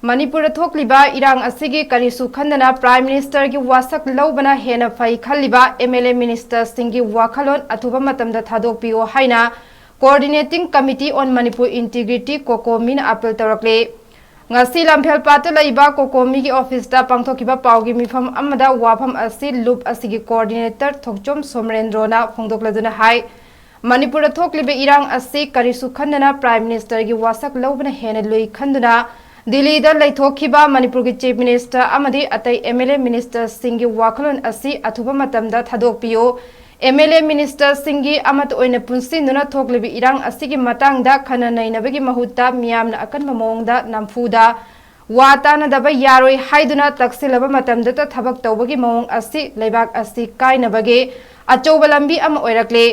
Manipur thokliba irang asigi karisu khandana Prime Minister gi wasak lobana hena fai khaliba MLA Minister singi wakhalon athuba matamda thadokpiyo haina Coordinating Committee on Manipur Integrity Kokomin appeal tarakle ngasi lamphel pata laiba Kokomi gi office da pangthokiba pawgi mifam amada wafam asi loop asigi coordinator thokchom somrendrona phongdokladuna hai Manipur thokliba irang asi karisu khandana Prime Minister gi wasak lobana hena lui khanduna Delhi da laithokhiba Manipur ki Chief Minister amadi atai MLA Minister singi wakhalon asi athuba matamda thadokpiyo MLA Minister singi amat oina punsinuna thoklibi irang asigi matangda khana nainabagi mahutta miyamna akanba mawngda namfuda watana daba yaroi haiduna taksilaba matamda ta thabak tawbagi mawng asi leibak asi kainabage achouba lambi ama oirakle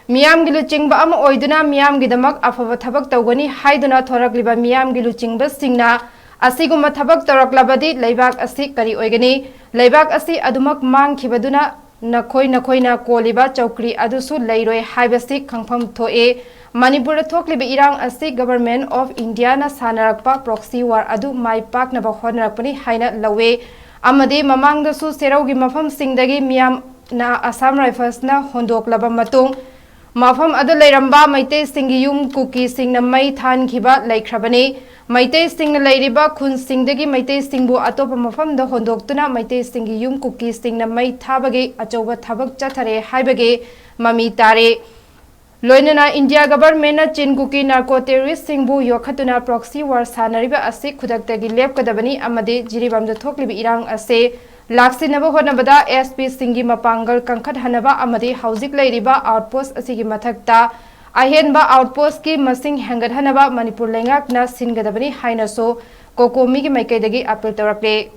Miyam gilu chingba ama oiduna miyam gidamak afaba thabak tawgani haiduna thorakliba miyam gilu chingba singna asiguma thabak tawraklabadi leibak asi kari oigani leibak asi adumak mangkhibaduna nakhoina koliba chawkri adusu leiroi haibasi khangpham thoe Manipur thokliba irang asi Government of India na sanarakpa proxy war adu mai paknaba honarakpani haina lawe amadi mamangdasu seraugi mafam singdagi miyam na Assam Rifles na hondoklaba matung Mafam adu leiramba maite singi yum kuki singna mai than khiba laikhrabani maite singna leiriba khun singdagi maite singbu atopa mafam da hondoktuna maite singi yum kuki singna mai thabage achoba thabak chathare haibage mami tare loinana India government na chin kuki narco terrorist singbu yokhatuna proxy war sanariba ase khudaktagi lepkadabani amade jiribamda thoklibi irang ase Laksinaba honabada SP singi mapangal kangkhat hanaba amadi hauzik leiriba outpost asigi mathakta ahenba outpost ki masing hangat hanaba Manipur lengak na singadabani hainaso Kokomi gi maikaidagi appeal tarakle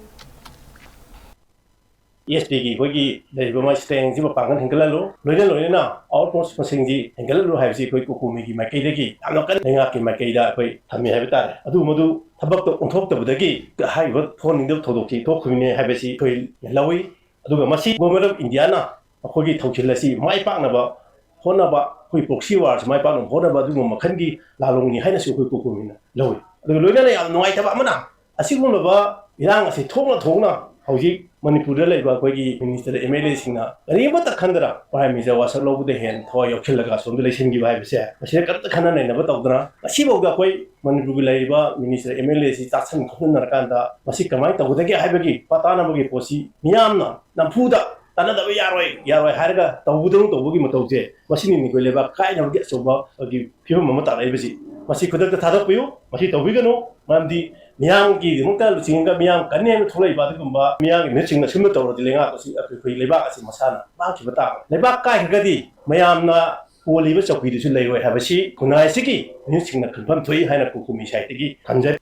ESP gi hogi leiba ma steng ji mapangal hengkalalo loina outpost masing ji hengkalalo haibsi koi Kokomi gi maikaidagi amlokan lengak ki makaida koi thami haibata adu modu ꯊꯕꯛꯇ ꯑꯣꯟꯊꯣꯛꯇꯕꯗꯒꯤ ꯍꯥꯏꯔꯤꯕ ꯊꯣꯛꯍꯟꯅꯤꯡꯗꯕ ꯊꯧꯗꯣꯛꯁꯤ ꯊꯣꯛꯈꯤꯕꯅꯤ ꯍꯥꯏꯕꯁꯤ ꯑꯩꯈꯣꯏ ꯂꯧꯏ ꯑꯗꯨꯒ ꯃꯁꯤ government of ꯏꯟꯗꯤꯌꯥꯅ ꯑꯩꯈꯣꯏꯒꯤ ꯊꯧꯁꯤꯜ ꯑꯁꯤ ꯃꯥꯏ ꯄꯥꯛꯅꯕ ꯍꯣꯠꯅꯕ ꯑꯩꯈꯣꯏ ꯄ꯭ꯔꯣꯛꯁꯤ ꯋꯥꯔꯁꯤ ꯃꯥꯏ ꯄꯥꯛꯅꯕ ꯍꯣꯠꯅꯕ ꯑꯗꯨꯒꯨꯝꯕ ꯃꯈꯜꯒꯤ ꯂꯥꯂꯣꯡꯅꯤ ꯍꯥꯏꯅꯁꯨ ꯑꯩꯈꯣꯏ ꯀꯣꯀꯣꯃꯤꯅ ꯂꯧꯏ ꯑꯗꯨꯒ ꯂꯣꯏꯅꯅ ꯌꯥꯝ ꯅꯨꯡꯉꯥꯏꯇꯕ ꯑꯃꯅ ꯑꯁꯤꯒꯨꯝꯂꯕ ꯏꯔꯥꯡ ꯑꯁꯤ ꯊꯣꯛꯅ ꯍꯧꯖꯤꯛ ꯃꯅꯤꯄꯨꯔꯗ ꯂꯩꯕ ꯑꯩꯈꯣꯏꯒꯤ ꯃꯤꯅꯤꯁꯇꯔ MLA ꯁꯤꯡꯅ ꯀꯔꯤꯃꯠꯇ ꯈꯟꯗꯅ ꯄ꯭ꯔꯥꯏꯝ ꯃꯤꯅꯤꯁꯇꯔ ꯋꯥꯁꯛ ꯂꯧꯕꯗ ꯍꯦꯟꯅ ꯊꯋꯥꯏ ꯌꯥꯎꯁꯤꯜꯂꯒ ꯑꯁꯣꯝꯗ ꯂꯩꯁꯤꯟꯈꯤꯕ ꯍꯥꯏꯕꯁꯦ ꯃꯁꯤꯗ ꯀꯔꯤꯝꯇ ꯈꯟꯅ ꯅꯩꯅꯕ ꯇꯧꯗꯅ ꯉꯁꯤꯐꯥꯎꯗ ꯑꯩꯈꯣꯏ ꯃꯅꯤꯄꯨꯔꯒꯤ ꯂꯩꯔꯤꯕ ꯃꯤꯅꯤꯁꯇꯔ MLA ꯁꯤ ꯆꯥꯁꯤꯟ ꯈꯣꯠꯆꯤꯟꯅꯔꯀꯥꯟꯗ ꯃꯁꯤ ꯀꯃꯥꯏꯅ ꯇꯧꯒꯗꯒꯦ ꯍꯥꯏꯕꯒꯤ ꯄꯥꯇꯥꯅꯕꯒꯤ ꯄꯣꯠꯁꯤ ꯃꯤꯌꯥꯝꯅ ꯅꯝꯐꯨꯗ ꯇꯥꯟꯅꯗꯕ ꯌꯥꯔꯣꯏ ꯍꯥꯏꯔꯒ ꯇꯧꯕꯒꯤ ꯃꯇꯧꯁꯦ ꯃꯁꯤꯅꯤ ꯑꯩꯈꯣꯏ ꯂꯩꯕꯥꯛ ꯀꯥꯏꯅꯕꯒꯤ ꯑꯆꯧꯕ ꯐꯤꯕꯝ ꯑꯃ ꯇꯥꯔꯛꯏꯕꯁꯤ ꯃꯁꯤ ꯈꯨꯗꯛꯇ ꯊꯥꯗꯣꯛꯄꯤꯌꯨ ꯃꯁꯤ ꯇꯧꯕꯤꯒꯅꯨ ꯃꯔꯝꯗꯤ ꯃꯤꯌꯥꯝꯒꯤꯗꯃꯛꯇ ꯂꯨꯆꯤꯡꯉꯒ ꯃꯤꯌꯥꯝ ꯀꯟꯅꯦꯅ ꯊꯣꯛꯂꯛꯏꯕ ꯑꯗꯨꯒꯨꯝꯕ ꯃꯤꯌꯥꯝꯒꯤ ꯃꯤꯍꯨꯠꯁꯤꯡꯅ ꯁꯤꯒꯨꯝꯕ ꯇꯧꯔꯗꯤ ꯂꯩꯉꯥꯛ ꯑꯁꯤ ꯑꯩꯈꯣꯏ ꯂꯩꯕꯥꯛ ꯑꯁꯤ ꯃꯁꯥꯅ ꯃꯥꯡꯈꯤꯕ ꯇꯥꯕꯅꯤ ꯂꯩꯕꯥꯛ ꯀꯥꯏꯈ꯭ꯔꯒꯗꯤ ꯃꯌꯥꯝꯅ ꯀꯣꯜꯂꯤꯕ ꯆꯧꯀ꯭ꯔꯤꯗꯨꯁꯨ ꯂꯩꯔꯣꯏ ꯍꯥꯏꯕꯁꯤ ꯈꯨꯟꯅꯥꯏ ꯑꯁꯤꯒꯤ ꯃꯤꯍꯨꯠꯁꯤꯡꯅ ꯈꯟꯐꯝ ꯊꯣꯛꯏ ꯍꯥꯏꯅ ꯀꯣꯀꯣꯃꯤ ꯁꯥꯏꯠꯇꯒꯤ ꯊꯝꯖꯔꯤ